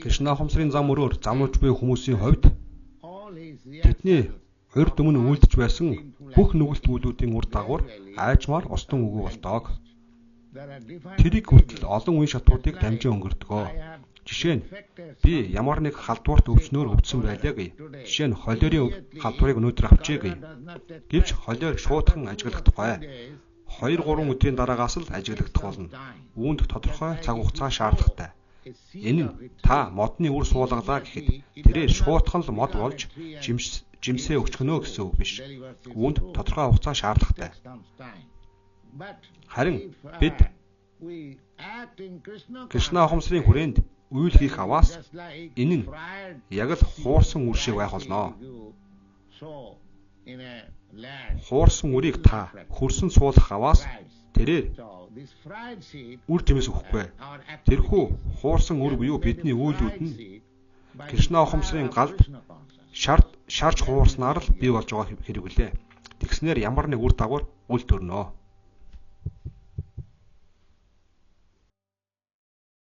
Кришна ухамсарын зам өрөөр замнууч буй хүмүүсийн хувьд тэдний урьд өмнө үйлдэж байсан бүх нүгэлт үйлүүдийн үр дагавар айжмаар устун үгүй болдог. Тэрийг хүртэл олон үе шатуудыг дамжин өнгөрдгөө. Жишээ нь би ямар нэг халдварт өвчнөөр өвдсөн байлаа гэе. Жишээ нь холерийн халдварыг өнөөдөр авчээ гэе. Гэвч холер шуудхан ажиглахдаггүй. 2-3 өдрийн дараагаас л ажиглагдах болно. Үүнд тодорхой цаг хугацаа шаардлагатай. Энэ нь та модны үр суулгалаа гэхэд тэрээр шуудхан л мод болж жимсээ өгчгөнөө гэсэн үг биш. Үүнд тодорхой хугацаа шаардлагатай. Харин бид Кришна ухамсарын хүрээнд үйл хийх аваас энэ нь яг л хуурсан үр шиг байх болно. Хуурсан үрийг та хөрсөн суулгах аваас тэрээр үр жимс өгөхгүй. Тэрхүү хуурсан үр буюу бидний үйлүүд нь Кришна ухамсарын галд шарж хуурснаар л бий болж байгаа хэрэг үлээ. Тэгснээр ямар нэг үр дагавар үл төрнө.